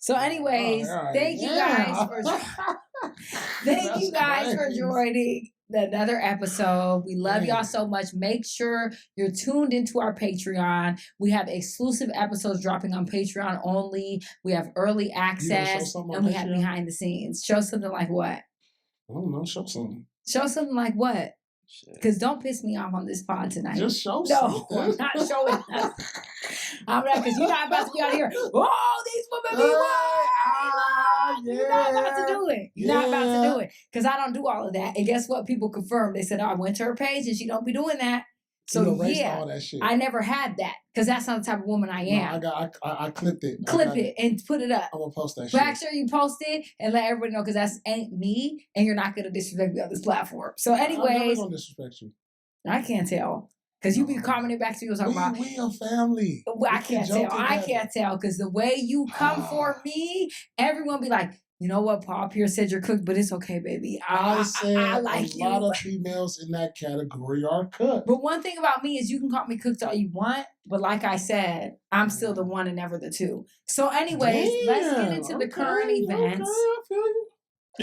So anyways, thank you guys for thank you guys for joining another episode. We love y'all so much. Make sure you're tuned into our Patreon. We have exclusive episodes dropping on Patreon only. We have early access and we have behind the scenes. Show something like what? I don't know. Show something. Show something like what? Because don't piss me off on this pod tonight. Just show something. No, I'm not showing nothing. I'm not, because you're not about to be out here. Oh, these women be wild. You're not about to do it. You're not about to do it. Because I don't do all of that. And guess what? People confirmed. They said, oh, I went to her page and she don't be doing that. So yeah, all that shit. I never had that because that's not the type of woman I am. No, I clipped it. Clip it and put it up. I'm gonna post that shit. Make sure you post it and let everybody know because that's ain't me, and you're not gonna disrespect me on this platform. So, anyways, I'm never gonna disrespect you. I can't tell because you be commenting back to me talking about we a family. I can't tell. I can't tell because the way you come for me, everyone be like, you know what, Paul Pierce said you're cooked, but it's okay, baby. I said I like a lot of females in that category are cooked. But one thing about me is you can call me cooked all you want, but like I said, I'm still the one and never the two. So anyways, let's get into the current events.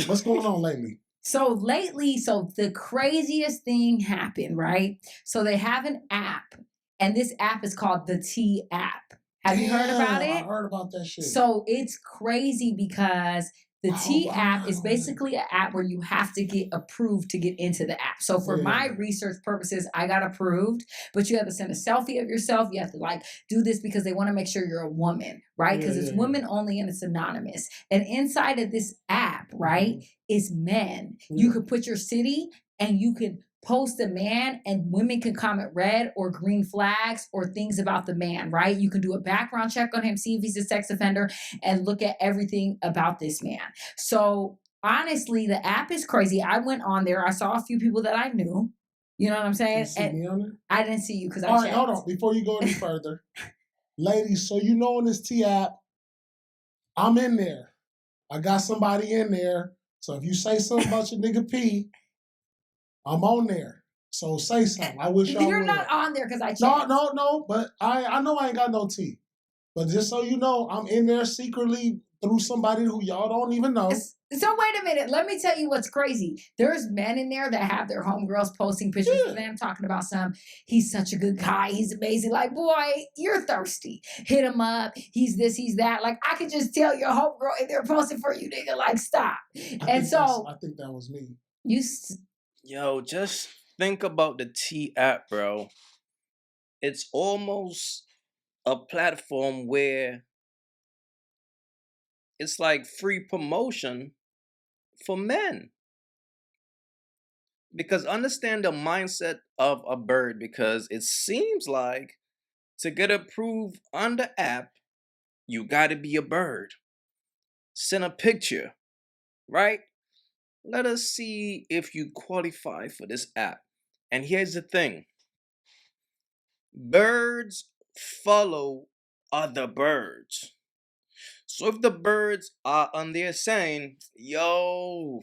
What's going on lately? So the craziest thing happened, right? So they have an app, and this app is called the T app. Have you heard about it? I heard about that shit. So it's crazy because the T app is basically an app where you have to get approved to get into the app. So for my research purposes, I got approved, but you have to send a selfie of yourself. You have to do this because they want to make sure you're a woman, right? Because it's women only and it's anonymous. And inside of this app, right, is men. You could put your city and you could post a man and women can comment red or green flags or things about the man, right? You can do a background check on him, see if he's a sex offender, and look at everything about this man. So honestly, the app is crazy. I went on there. I saw a few people that I knew. You know what I'm saying? You see me on there? I didn't see you because I All right, hold on. Before you go any further, ladies, so you know on this T app, I'm in there. I got somebody in there. So if you say something about your nigga P, I'm on there. So say something. I wish You're not on there because I checked. No. But I know I ain't got no T. But just so you know, I'm in there secretly through somebody who y'all don't even know. So wait a minute. Let me tell you what's crazy. There's men in there that have their homegirls posting pictures of them talking about he's such a good guy. He's amazing. Like, boy, you're thirsty. Hit him up. He's this, he's that. Like, I could just tell your homegirl if they're posting for you, nigga, like, stop. I think that was me. Yo, just think about the T app, bro. It's almost a platform where it's like free promotion for men. Because understand the mindset of a bird, because it seems like to get approved on the app, you gotta be a bird. Send a picture, right? Let us see if you qualify for this app. And here's the thing. Birds follow other birds. So if the birds are on there saying, yo,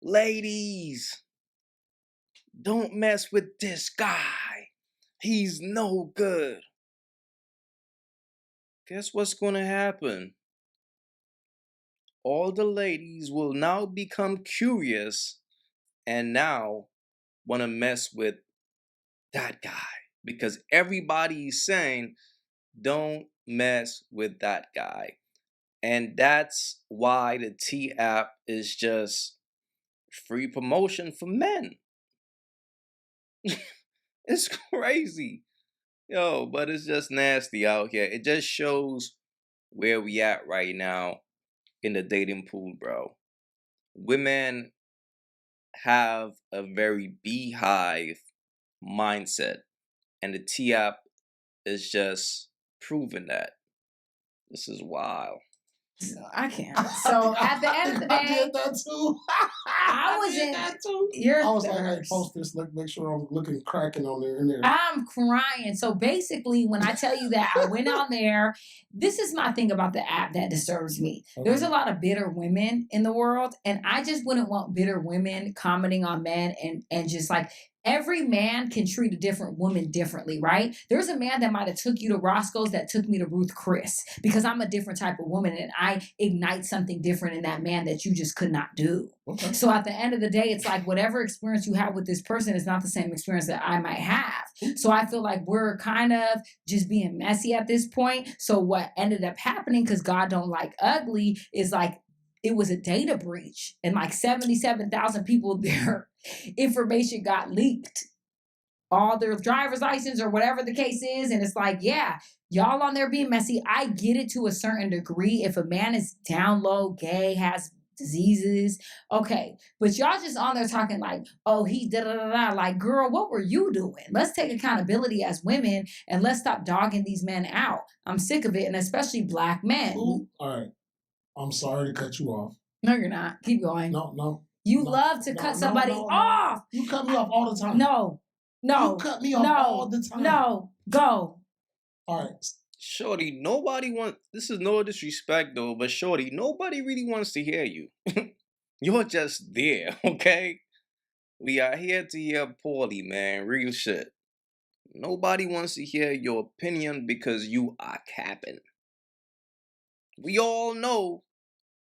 ladies, don't mess with this guy. He's no good. Guess what's going to happen? All the ladies will now become curious and now want to mess with that guy because everybody is saying don't mess with that guy. And that's why the T app is just free promotion for men. It's crazy. Yo, but it's just nasty out here. It just shows where we at right now in the dating pool, bro. Women have a very beehive mindset, and the T app is just proving that. This is wild. I can't. So at the end of the day, I did that too. I was in that too. I was like, hey, post this. Make sure I'm looking cracking on there. In there. I'm crying. So basically, when I tell you that I went on there, this is my thing about the app that disturbs me. Okay. There's a lot of bitter women in the world, and I just wouldn't want bitter women commenting on men and just like every man can treat a different woman differently, right? There's a man that might have took you to Roscoe's that took me to Ruth Chris because I'm a different type of woman and I ignite something different in that man that you just could not do. Okay. So at the end of the day, it's like whatever experience you have with this person is not the same experience that I might have. So I feel like we're kind of just being messy at this point. So what ended up happening, because God don't like ugly, is like it was a data breach and like 77,000 people, their information got leaked, all their driver's license or whatever the case is. And it's like, yeah, y'all on there being messy. I get it to a certain degree. If a man is down low, gay, has diseases, okay. But y'all just on there talking like, oh, he da da da da. Like, girl, what were you doing? Let's take accountability as women and let's stop dogging these men out. I'm sick of it. And especially black men. Ooh, all right. I'm sorry to cut you off. No, you're not. Keep going. No. You no, love to cut somebody off. You cut me off all the time. No. You cut me off all the time. No. Go. All right. Shorty, nobody wants, this is no disrespect though, but Shorty, nobody really wants to hear you. You're just there, okay? We are here to hear Paulie, man. Real shit. Nobody wants to hear your opinion because you are capping. We all know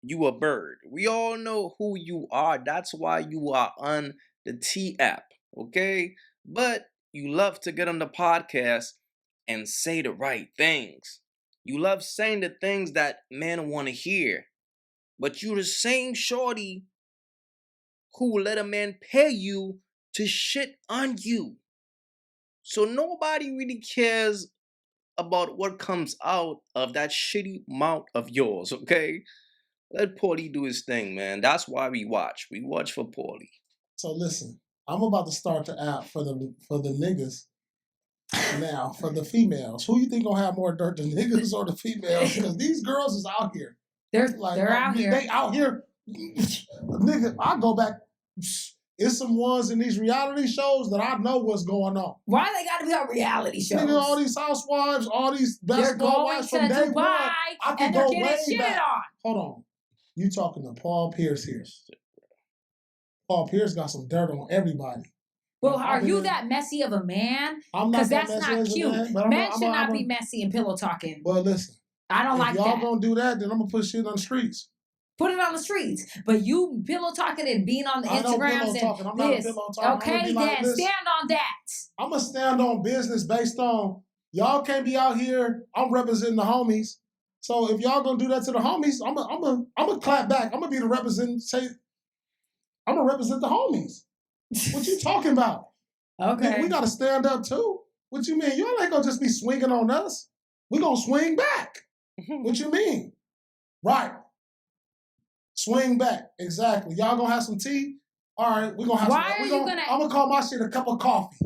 you a bird. We all know who you are. That's why you are on the T app, okay? But you love to get on the podcast and say the right things. You love saying the things that men want to hear. But you the same shorty who will let a man pay you to shit on you. So nobody really cares about what comes out of that shitty mouth of yours, okay? Let Paulie do his thing, man. That's why we watch. We watch for Paulie. So listen, I'm about to start the app for the niggas. Now, for the females, who you think gonna have more dirt, the niggas or the females? Because these girls is out here. They're Like, out here. They out here. Nigga, I go back. It's some ones in these reality shows that I know what's going on. Why they got to be on reality shows? Nigga, all these housewives, all these They're basketball going wives to from day Dubai one. I can and they're go getting way shitted back. on. Hold on. You talking to Paul Pierce here. Paul Pierce got some dirt on everybody. Well, are you that messy of a man? I'm not Because that that's messy not as a cute. man, but Men should not be messy and pillow talking. But listen, I don't like if y'all that. gonna do that, then I'm gonna put shit on the streets. Put it on the streets. But you pillow talking and being on the Instagrams and talking. I'm not a pillow talking. Okay, then stand on that. I'm gonna stand on business based on y'all can't be out here. I'm representing the homies. So if y'all gonna do that to the homies, I'm gonna clap back. I'm gonna be the represent. I'm gonna represent the homies. What you talking about? Okay. Man, we gotta stand up too. What you mean? Y'all ain't gonna just be swinging on us. We gonna swing back. What you mean? Right. Swing back. Exactly. Y'all gonna have some tea? All right, we're gonna have I'm gonna call my shit a cup of coffee.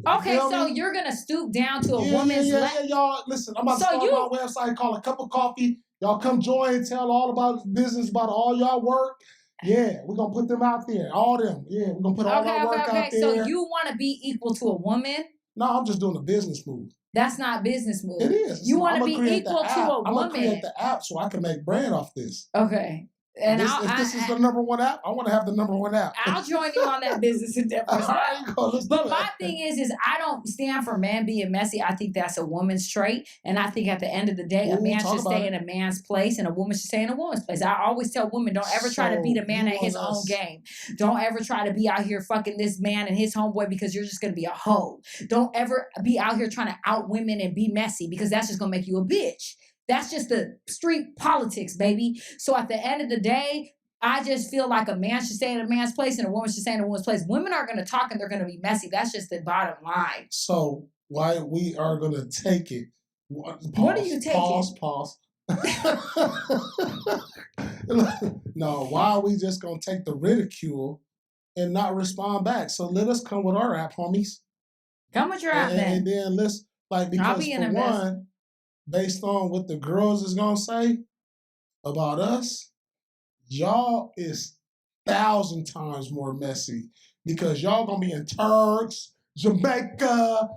Okay, so you're gonna stoop down to a woman's yeah, y'all. Listen, I'm about to start my website called A Cup of Coffee. Y'all come join and tell all about business, about all y'all work. Yeah, we're gonna put them out there. All them. Yeah, we're gonna put all our work out there. So you wanna be equal to a woman? No, I'm just doing a business move. That's not a business move. It is. You want to be equal to a woman. I'm going to create the app so I can make bread off this. Okay. And if this is the number one app, I want to have the number one app. I'll join you on that business endeavor. All right, but my thing is I don't stand for men being messy. I think that's a woman's trait. And I think at the end of the day, a man should stay in a man's place and a woman should stay in a woman's place. I always tell women, don't ever try to beat a man at his own game. Don't ever try to be out here fucking this man and his homeboy because you're just going to be a hoe. Don't ever be out here trying to out women and be messy because that's just going to make you a bitch. That's just the street politics, baby. So at the end of the day, I just feel like a man should stay in a man's place and a woman should stay in a woman's place. Women are going to talk and they're going to be messy. That's just the bottom line. So why we are going to take it? What are you taking? Pause. No, why are we just going to take the ridicule and not respond back? So let us come with our app, homies. Come with your app, then. And then let's, because for one, based on what the girls is going to say about us, y'all is 1,000 times more messy because y'all going to be in Turks, Jamaica,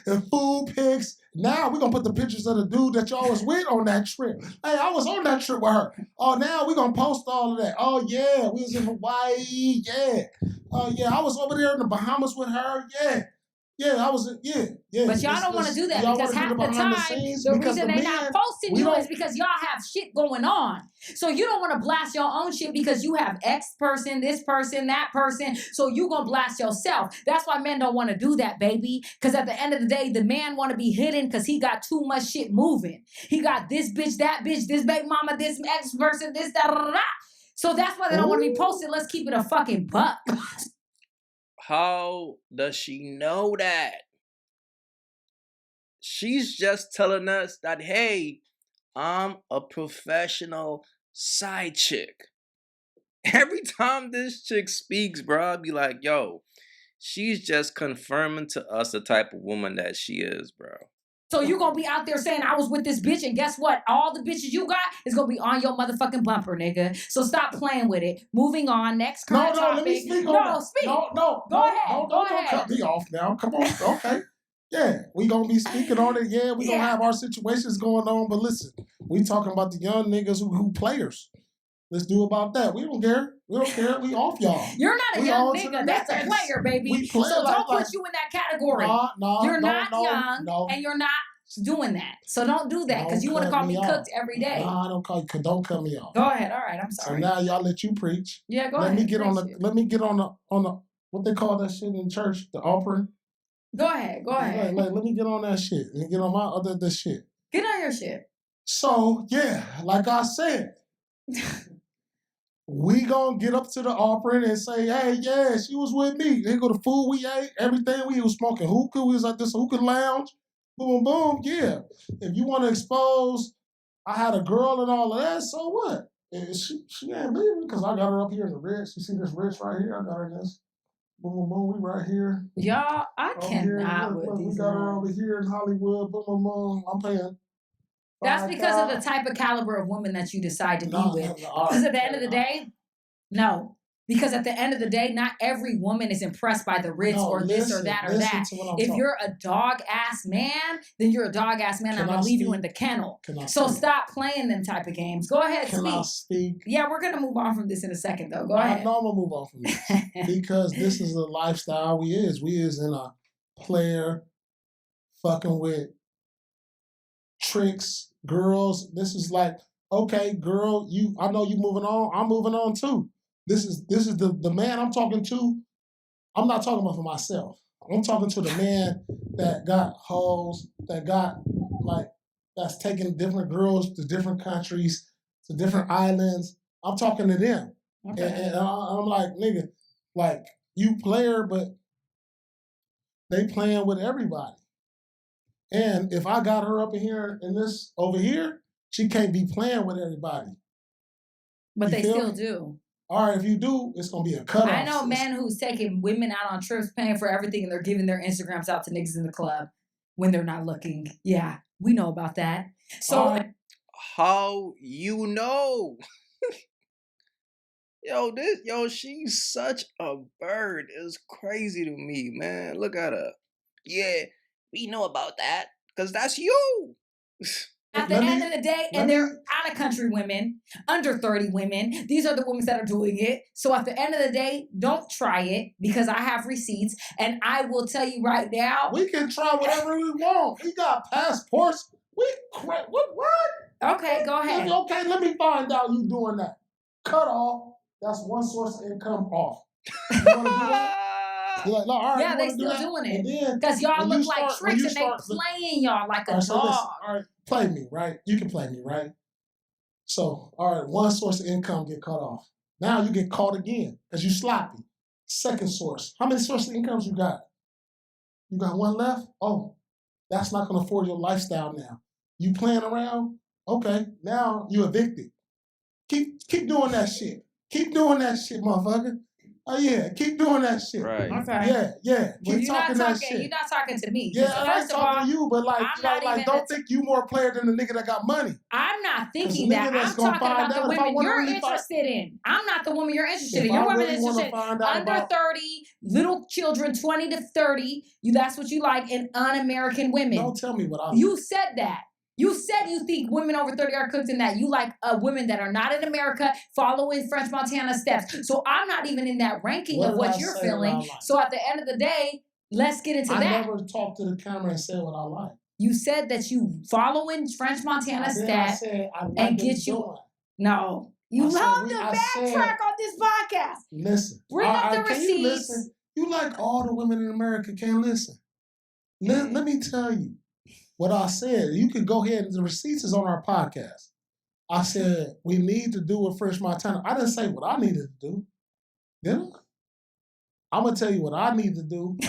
and food pics. Now we're gonna put the pictures of the dude that y'all was with on that trip. Hey, I was on that trip with her. Oh, now we're gonna post all of that. Oh yeah, we was in Hawaii. Yeah. Oh yeah, I was over there in the Bahamas with her. Yeah. Yeah, I was. Yeah. But y'all don't want to do that because half the time the reason they not posting you is because y'all have shit going on. So you don't want to blast your own shit because you have X person, this person, that person. So you gonna blast yourself. That's why men don't want to do that, baby. Because at the end of the day, the man want to be hidden because he got too much shit moving. He got this bitch, that bitch, this baby mama, this X person, this da da da. So that's why they don't want to be posted. Let's keep it a fucking buck. How does she know that? She's just telling us that, hey, I'm a professional side chick. Every time this chick speaks, bro, I'd be like, yo, she's just confirming to us the type of woman that she is, bro. So you're going to be out there saying, I was with this bitch, and guess what? All the bitches you got is going to be on your motherfucking bumper, nigga. So stop playing with it. Moving on. Next topic. Let me speak on that. Speak. No. Go ahead. Don't cut me off now. Come on. Okay. Yeah, we going to be speaking on it. Yeah, we going to have our situations going on. But listen, we talking about the young niggas who players. Let's do about that. We don't care. We off y'all. You're not a young nigga. That's a player, baby. So don't put you in that category. You're not young, and you're not doing that. So don't do that because you want to call me cooked every day. No, I don't call you. Don't cut me off. Go ahead. All right, I'm sorry. So now y'all let you preach. Yeah, go ahead. Let me get on the what they call that shit in church, the offering. Go ahead. Let me get on that shit. Let me get on my the shit. Get on your shit. So yeah, like I said. We gonna get up to the offering and say, hey, yeah, she was with me. They go to food we ate, everything. We was smoking hookah. We was at this hookah lounge. Boom, boom, yeah. If you want to expose, I had a girl and all of that, so what? And she ain't leaving because I got her up here in the wrist. You see this wrist right here? I got her in this. Boom, boom, boom. We right here. Y'all, I cannot with these. We got her over here in Hollywood. Boom, boom, boom. I'm paying. That's because of the type of caliber of woman that you decide to be with. Because at the end of the day, no. Because at the end of the day, not every woman is impressed by the Ritz or this or that or that. If you're a dog-ass man, then you're a dog-ass man. I'm going to leave you in the kennel. So stop playing them type of games. Go ahead, Can I speak? Yeah, we're going to move on from this in a second, though. Go ahead. No, I'm going to move on from this. Because this is the lifestyle we is. We is in a player fucking with tricks, girls. This is like, okay, girl, I know you moving on. I'm moving on too. This is the man I'm talking to. I'm not talking about for myself. I'm talking to the man that got hoes, that's taking different girls to different countries, to different islands. I'm talking to them. Okay. And I'm like, nigga, like, you player, but they playing with everybody. And if I got her up in here and this over here, she can't be playing with everybody. But they still do. All right, if you do, it's going to be a cutoff. I know men who's taking women out on trips, paying for everything, and they're giving their Instagrams out to niggas in the club when they're not looking. Yeah, we know about that. So how you know? She's such a bird. It's crazy to me, man. Look at her. Yeah, we know about that because that's you. At the end of the day, and they're out-of-country women, under 30 women. These are the women that are doing it. So at the end of the day, don't try it because I have receipts. And I will tell you right now. We can try whatever we want. We got passports. What? Okay, go ahead. Okay, let me find out you doing that. Cut off. That's one source of income off. You want to do that? Like, no, all right, yeah, they still doing it. Because y'all look like tricks and they playing y'all like a dog. So listen, all right, play me, right? You can play me, right? So, all right, one source of income get cut off. Now you get caught again because you sloppy. Second source. How many sources of incomes you got? You got one left? Oh, that's not going to afford your lifestyle now. You playing around? Okay, now you evicted. Keep doing that shit. Keep doing that shit, motherfucker. Oh yeah, keep doing that shit. Right. Okay. Yeah. Well, Keep talking that shit. You're not talking to me. Yeah, I ain't First of all, talking to you, but like, don't think you more player than the nigga that got money. I'm not thinking the that. nigga that's I'm gonna talking find about the out if I women wanna you're really interested in. I'm not the woman you're interested If in. Your I woman really is wanna interested find out under about- 30, little children, 20 to 30. That's what you like in un-American women. Don't tell me what I like. You said that. You said you think women over 30 are cooked in that. You like women that are not in America following French Montana steps. So I'm not even in that ranking of what you're feeling. So at the end of the day, let's get into that. I never talked to the camera and said what I like. You said that you following French Montana steps and get you. Doing. No. You love to backtrack on this podcast. Listen. Bring up the receipts. You listen? You like all the women in America can't listen. Let me tell you what I said. You can go ahead and the receipts is on our podcast. I said we need to do a French Montana. I didn't say what I needed to do. Did I? I'm gonna tell you what I need to do.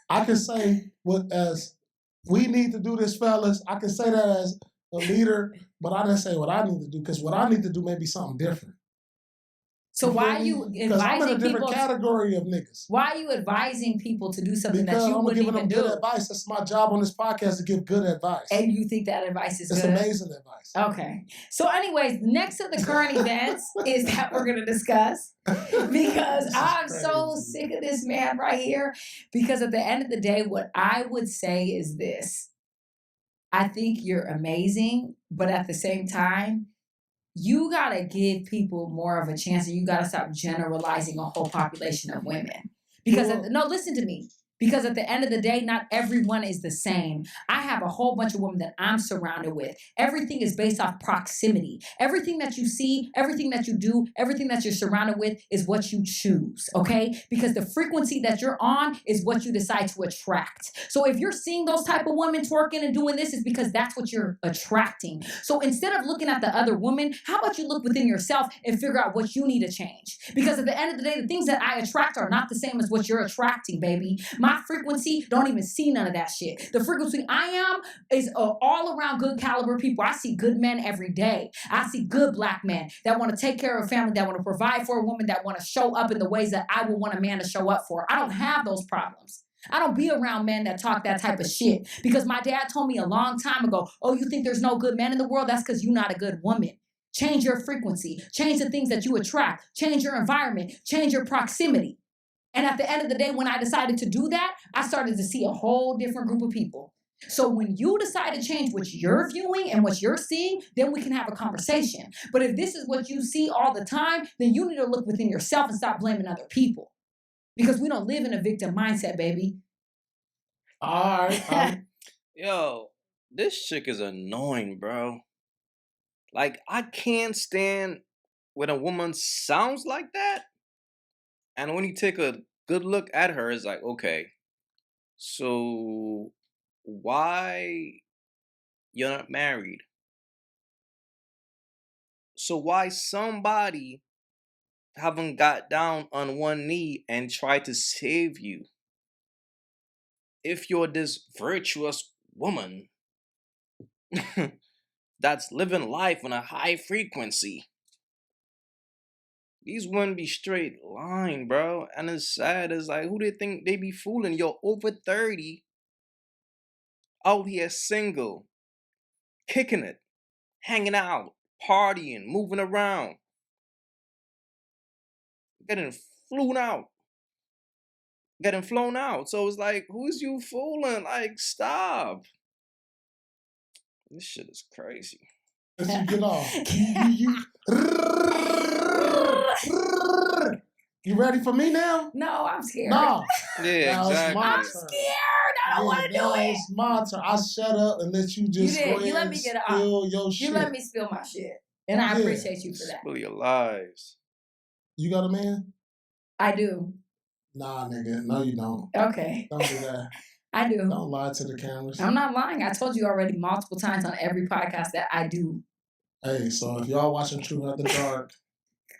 I can say what as we need to do this, fellas. I can say that as a leader, but I didn't say what I need to do because what I need to do may be something different. So why are you advising people? Because I'm in a different category of niggas. Why are you advising people to do something that you wouldn't even do? Good advice. That's my job on this podcast to give good advice. And you think that advice is good? It's amazing advice. Okay. So anyways, next of the current events is that we're going to discuss because I'm so sick of this man right here. Because at the end of the day, what I would say is this. I think you're amazing, but at the same time, you got to give people more of a chance and you got to stop generalizing a whole population of women. Because, no, listen to me. Because at the end of the day, not everyone is the same. I have a whole bunch of women that I'm surrounded with. Everything is based off proximity. Everything that you see, everything that you do, everything that you're surrounded with is what you choose, okay? Because the frequency that you're on is what you decide to attract. So if you're seeing those type of women twerking and doing this, it's because that's what you're attracting. So instead of looking at the other woman, how about you look within yourself and figure out what you need to change? Because at the end of the day, the things that I attract are not the same as what you're attracting, baby. My frequency don't even see none of that shit. The frequency I am is all around good caliber people. I see good men every day. I see good black men that want to take care of a family, that want to provide for a woman, that want to show up in the ways that I would want a man to show up for. I don't have those problems. I don't be around men that talk that type of shit because my dad told me a long time ago, oh, you think there's no good men in the world? That's because you're not a good woman. Change your frequency. Change the things that you attract. Change your environment. Change your proximity. And at the end of the day, when I decided to do that, I started to see a whole different group of people. So when you decide to change what you're viewing and what you're seeing, then we can have a conversation. But if this is what you see all the time, then you need to look within yourself and stop blaming other people. Because we don't live in a victim mindset, baby. All right. Yo, this chick is annoying, bro. Like, I can't stand when a woman sounds like that. And when you take a good look at her, it's like, okay, so why you're not married? So why somebody haven't got down on one knee and tried to save you? If you're this virtuous woman that's living life on a high frequency, these wouldn't be straight line, bro. And it's sad. It's like, who they think they be fooling? You're over 30, out here single, kicking it, hanging out, partying, moving around, getting flown out. So it's like, who's you fooling? Like, stop. This shit is crazy. As you get off. You ready for me now? No, I'm scared. No. Yeah, exactly. I'm scared. I don't want to do it. It's my turn. I'll shut up and let you just go ahead and spill your shit. You let me spill my shit. And I appreciate you for that. Spill your lies. You got a man? I do. Nah, nigga. No, you don't. Okay. Don't do that. I do. Don't lie to the cameras. I'm not lying. I told you already multiple times on every podcast that I do. Hey, so if y'all watching Truth After Dark,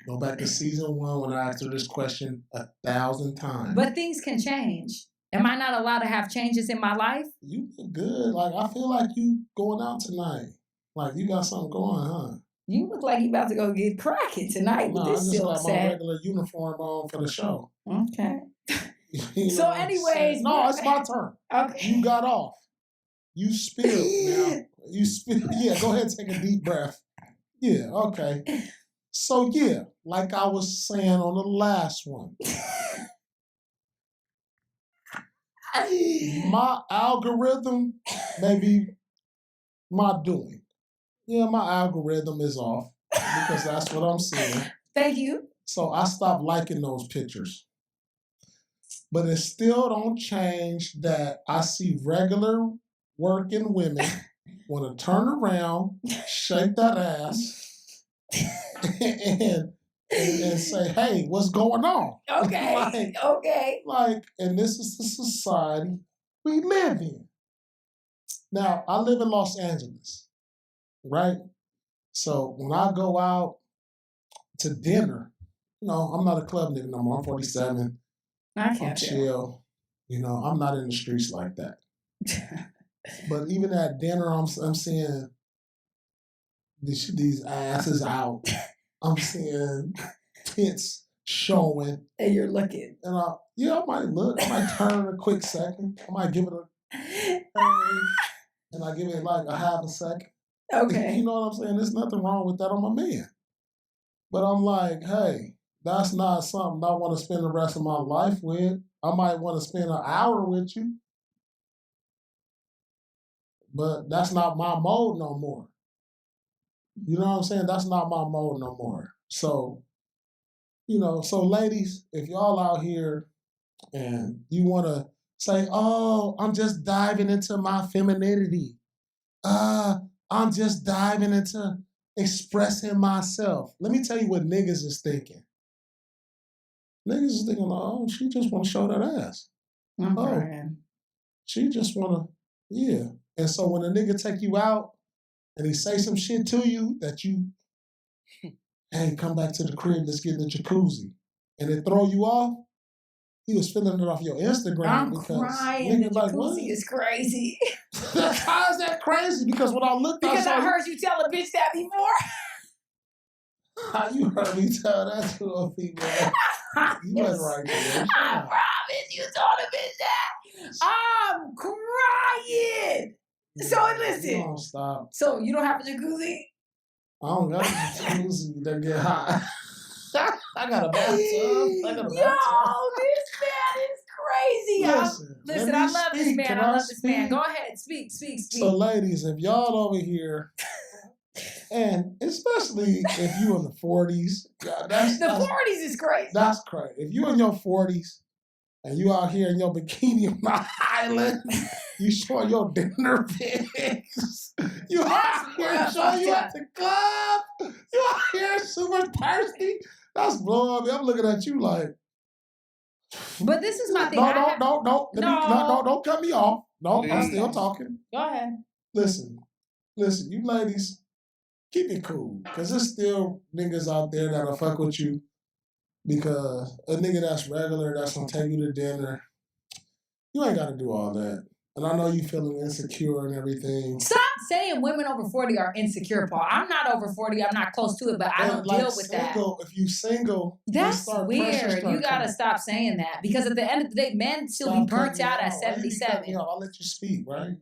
go back to season 1 when I asked her this question 1,000 times. But things can change. Am I not allowed to have changes in my life? You look good. Like, I feel like you going out tonight. Like, you got something going, huh? You look like you about to go get cracking tonight with No, I this just silk got my set. regular uniform on for the show. Okay. You know So what I'm anyways, saying? No, it's my turn. Okay. You got off. You spilled now. You spilled. Yeah, go ahead and take a deep breath. Yeah, okay. So yeah, like I was saying on the last one, my algorithm may be my doing. Yeah, my algorithm is off because that's what I'm seeing. Thank you. So I stopped liking those pictures. But it still don't change that I see regular working women want to turn around, shake that ass, and say, "Hey, what's going on?" Okay. Okay. And this is the society we live in. Now, I live in Los Angeles, right? So when I go out to dinner, I'm not a club nigga no more. I'm 47. I can't chill. I'm not in the streets like that. But even at dinner, I'm seeing these asses out. I'm seeing tits showing. And you're looking. And I might look. I might turn a quick second. I might give it and I give it like a half a second. Okay. You know what I'm saying? There's nothing wrong with that on my man. But I'm like, hey, that's not something I want to spend the rest of my life with. I might want to spend an hour with you. But that's not my mode no more. You know what I'm saying? That's not my mode no more. So, so ladies, if y'all out here and you want to say, oh, I'm just diving into my femininity. I'm just diving into expressing myself. Let me tell you what niggas is thinking. Niggas is thinking, oh, she just want to show that ass. I'm crying. She just want to, yeah. And so when a nigga take you out and he say some shit to you that you, hey, come back to the crib, let's get in the jacuzzi, and it throw you off, he was feeling it off your Instagram. I'm because crying. The like, jacuzzi is crazy. How is that crazy? Because when I looked, because I heard you tell a bitch that before. How you heard me tell that to a female? You wasn't right there. I promise you told a bitch that. I'm crying. So listen. Don't stop. So you don't have a jacuzzi? I don't got a jacuzzi that get hot. I got a bathtub. Yo, this man is crazy. Listen, I love this man. I love this man. Go ahead, speak. So, ladies, if y'all over here, and especially if you in the 40s, the 40s is crazy. That's crazy. If you in your 40s and you out here in your bikini on the island, you showing your dinner pics. You out here showing you at the club. You out here super thirsty. That's blowing me. I'm looking at you like. But this is my thing. Don't cut me off. No, I'm still talking. Go ahead. Listen, you ladies, keep it cool. Because there's still niggas out there that'll fuck with you. Because a nigga that's regular, that's gonna take you to dinner, you ain't gotta do all that. And I know you feeling insecure and everything. Stop saying women over 40 are insecure, Paul. I'm not over 40. I'm not close to it, but I don't deal with that. If you single, that's weird. You gotta stop saying that because at the end of the day, men still be burnt out at 77. I'll let you speak, right?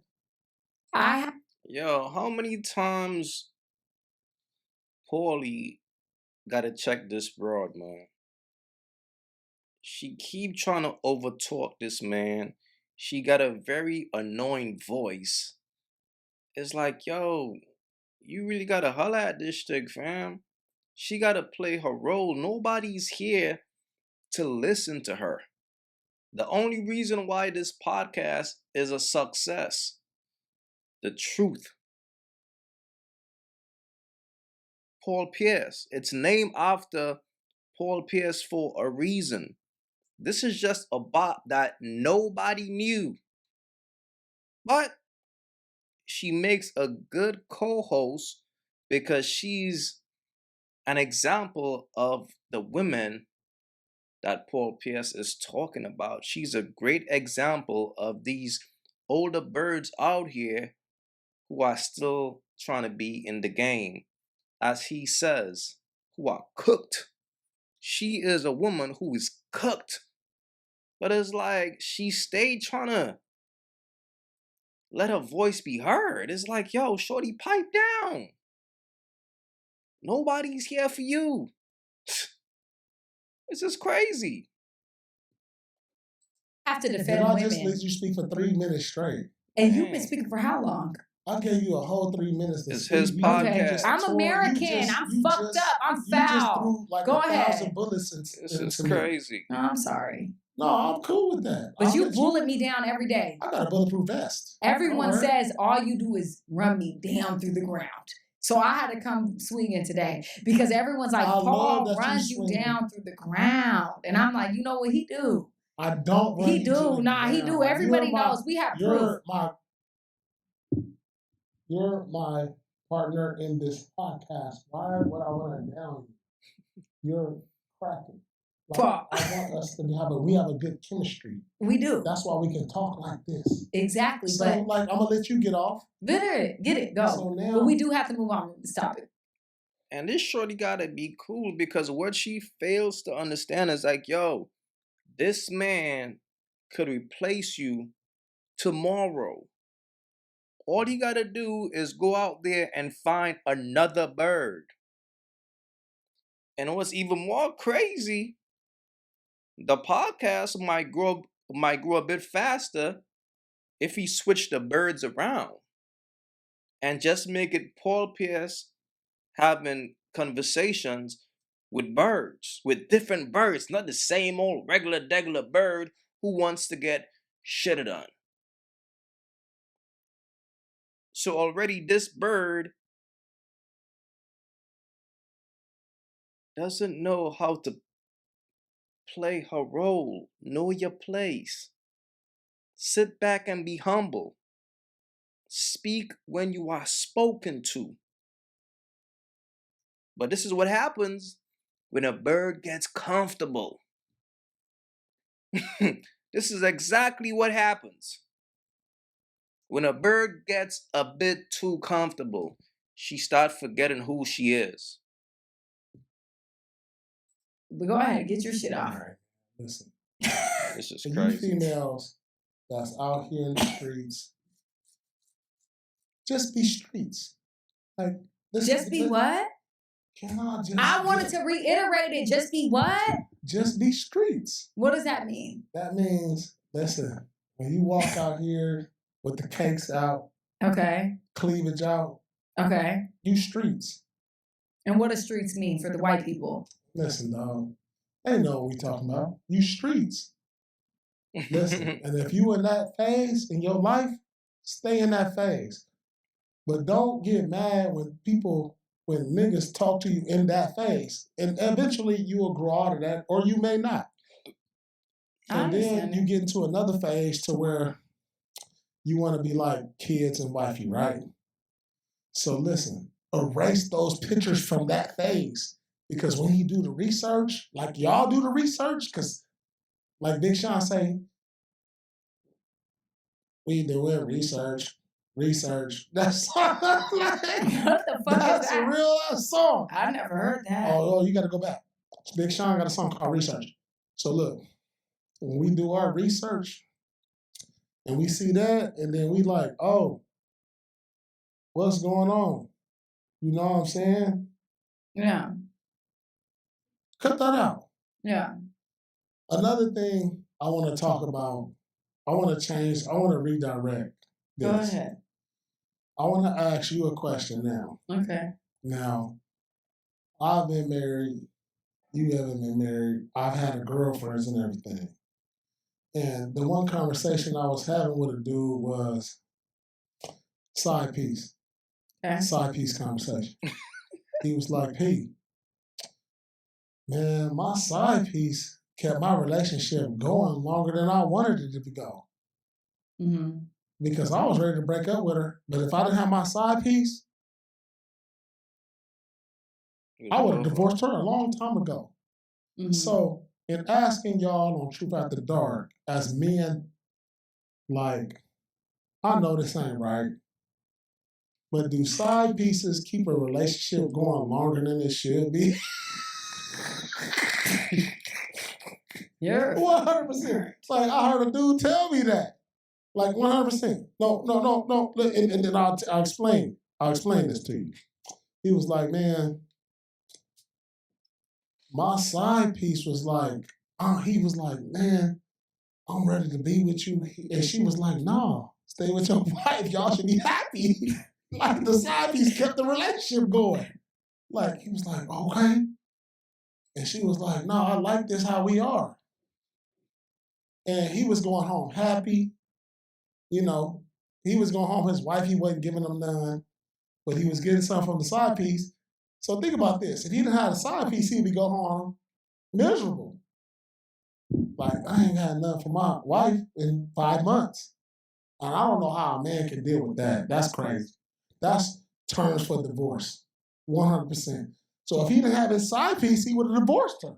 Yo, how many times Paulie gotta check this broad, man? She keep trying to overtalk this man. She got a very annoying voice. It's like, yo, you really gotta holler at this chick, fam. She gotta play her role. Nobody's here to listen to her. The only reason why this podcast is a success, the truth. Paul Pierce. It's named after Paul Pierce for a reason. This is just a bop that nobody knew. But she makes a good co-host because she's an example of the women that Paul Pierce is talking about. She's a great example of these older birds out here who are still trying to be in the game. as he says, who are cooked. She is a woman who is cooked. But it's like she stayed trying to let her voice be heard. It's like, yo, shorty, pipe down. Nobody's here for you. This is crazy. I have to Did defend I women. just let you speak for 3 minutes straight? And you've been speaking for how long? I gave you a whole 3 minutes to It's speak. his You podcast. just I'm tore- American. you just- I'm you fucked just- up. I'm You just foul. threw like Go 1,000 ahead. bullets This is into me. crazy. No, I'm sorry. No, I'm cool with that. But I'll you let bullet me down every day. I got a bulletproof vest. Everyone Don't worry. says all you do is run me down through the ground. So I had to come swinging today because everyone's like, I love Paul that you runs you swing. down through the ground. And I'm like, you know what he do? I don't run He you to do. the Nah, he ground. do. Everybody You're my- knows. We have proof. You're my partner in this podcast. Why would I want to down you? You're cracking. Like, Fuck. I want us to we have a good chemistry. We do. That's why we can talk like this. Exactly. So, But like, I'm gonna let you get off. get it, go. So now, But we do have to move on with this topic. And this shorty gotta be cool because what she fails to understand is like, yo, this man could replace you tomorrow. All he gotta do is go out there and find another bird. And what's even more crazy, the podcast might grow a bit faster if he switched the birds around and just make it Paul Pierce having conversations with birds, with different birds, not the same old regular bird who wants to get shitted on. So already this bird doesn't know how to play her role. Know your place. Sit back and be humble. Speak when you are spoken to. But this is what happens when a bird gets comfortable. This is exactly what happens. When a bird gets a bit too comfortable, she starts forgetting who she is. But go ahead, get your shit off. All right, listen. This is For you crazy. females that's out here in the streets, just be streets. Like, listen, Just be what? Can I just? I wanted to reiterate it. Just be what? Just be streets. What does that mean? That means, listen, when you walk out here with the cakes out, Okay. cleavage out, Okay. you streets. And what does streets mean for the white people? Listen, dog, they know what we talking about. You streets. Listen, and if you in that phase in your life, stay in that phase. But don't get mad when niggas talk to you in that phase. And eventually you will grow out of that, or you may not. I And then understand you that. get into another phase to where you want to be like kids and wifey, right? So listen, erase those pictures from that phase. Because when you do the research, like y'all do the research, because like Big Sean say, we doing research. That's What the fuck that's is that? a real ass song. I never heard that. Oh, you got to go back. Big Sean got a song called Research. So look, when we do our research and we see that, and then we like, oh, what's going on? You know what I'm saying? Yeah. Cut that out. Yeah. Another thing I want to talk about, I want to redirect this. Go ahead. I want to ask you a question now. Okay. Now, I've been married. You haven't been married. I've had girlfriends and everything. And the one conversation I was having with a dude was side piece. Okay. Side piece conversation. He was like, hey, man, my side piece kept my relationship going longer than I wanted it to go. Mm-hmm. Because I was ready to break up with her. But if I didn't have my side piece, I would have divorced her a long time ago. Mm-hmm. So, in asking y'all on Truth After Dark, as men, like, I know this ain't right. But do side pieces keep a relationship going longer than it should be? You're 100%. Like I heard a dude tell me that. Like 100%. No. And then I'll explain. I'll explain this to you. He was like, man, my side piece was like, he was like, man, I'm ready to be with you. And she was like, no, stay with your wife. Y'all should be happy. Like the side piece kept the relationship going. Like he was like, okay. And she was like, no, I like this how we are. And he was going home happy. You know, he was going home. His wife, he wasn't giving him none, but he was getting something from the side piece. So think about this. If he didn't have a side piece, he would go home miserable. Like, I ain't had nothing for my wife in 5 months. And I don't know how a man can deal with that. That's crazy. That's terms for divorce. 100%. So if he didn't have his side piece, he would have divorced her.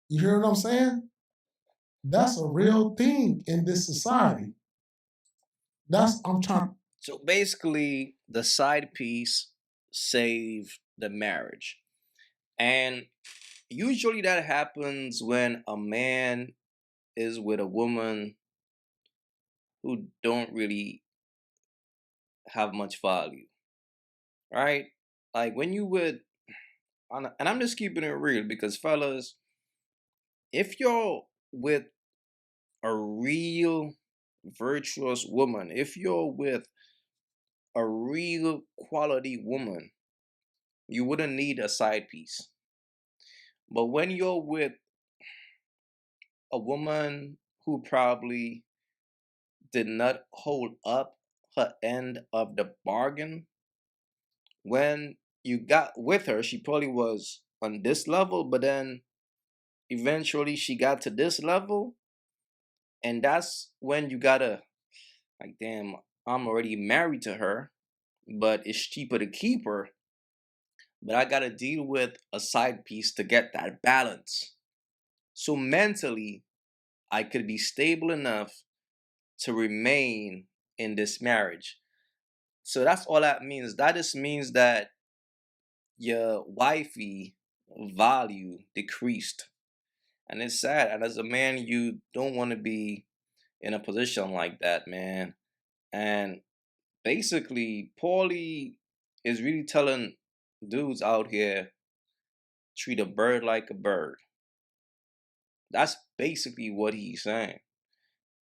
You hear what I'm saying? That's a real thing in this society. I'm trying. So basically, the side piece saved the marriage. And usually that happens when a man is with a woman who don't really have much value. Right? Like when you would, and I'm just keeping it real because fellas, if you're with a real virtuous woman, if you're with a real quality woman, you wouldn't need a side piece. But when you're with a woman who probably did not hold up her end of the bargain, when you got with her, she probably was on this level, but then eventually she got to this level, and that's when you gotta, like, damn, I'm already married to her, but it's cheaper to keep her, but I gotta deal with a side piece to get that balance. So mentally, I could be stable enough to remain in this marriage. So that's all that means. That just means that your wifey value decreased. And it's sad. And as a man, you don't want to be in a position like that, man. And basically, Paulie is really telling dudes out here, treat a bird like a bird. That's basically what he's saying.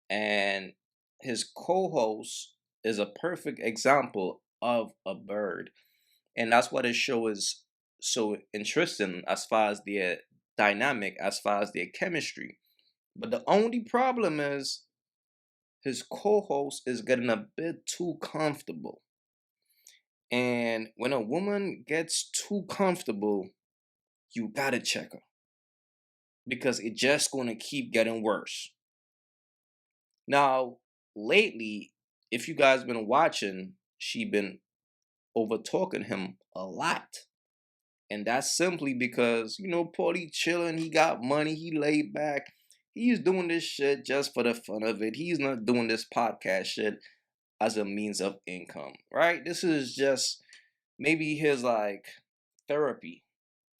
And his co-host is a perfect example of a bird. And that's why this show is so interesting as far as their dynamic, as far as their chemistry. But the only problem is his co-host is getting a bit too comfortable. And when a woman gets too comfortable, you gotta check her. Because it's just gonna keep getting worse. Now, lately, if you guys been watching, she been over talking him a lot. And that's simply because, Paulie chilling, he got money, he laid back. He's doing this shit just for the fun of it. He's not doing this podcast shit as a means of income, right? This is just maybe his like therapy.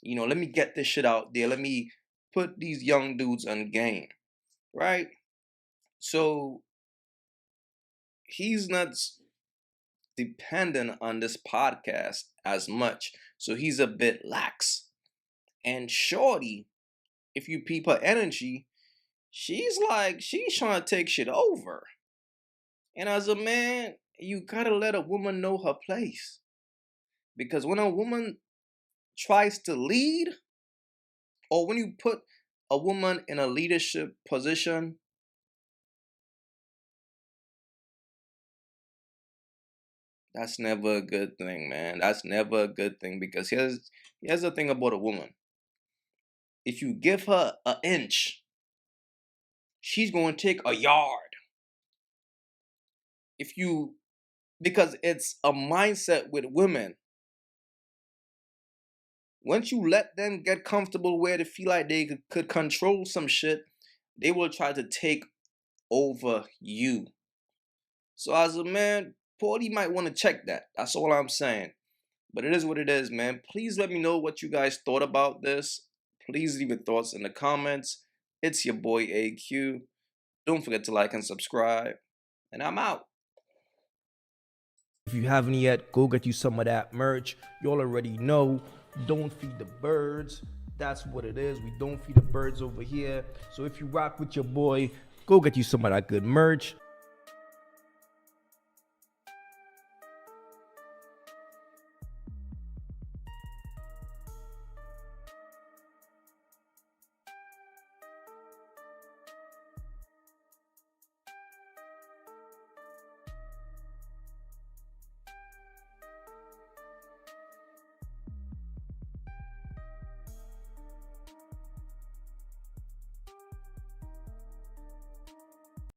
Let me get this shit out there. Let me put these young dudes on game, right? So he's not dependent on this podcast as much. So he's a bit lax. And Shorty, if you peep her energy, she's trying to take shit over. And as a man, you gotta let a woman know her place. Because when a woman tries to lead, or when you put a woman in a leadership position, that's never a good thing, man. That's never a good thing. Because here's the thing about a woman. If you give her an inch, she's going to take a yard. Because it's a mindset with women. Once you let them get comfortable where they feel like they could control some shit, they will try to take over you. So as a man, Paulie might want to check that. That's all I'm saying. But it is what it is, man. Please let me know what you guys thought about this. Please leave your thoughts in the comments. It's your boy AyeQ. Don't forget to like and subscribe. And I'm out. If you haven't yet, go get you some of that merch. Y'all already know, don't feed the birds. That's what it is. We don't feed the birds over here. So if you rock with your boy, go get you some of that good merch.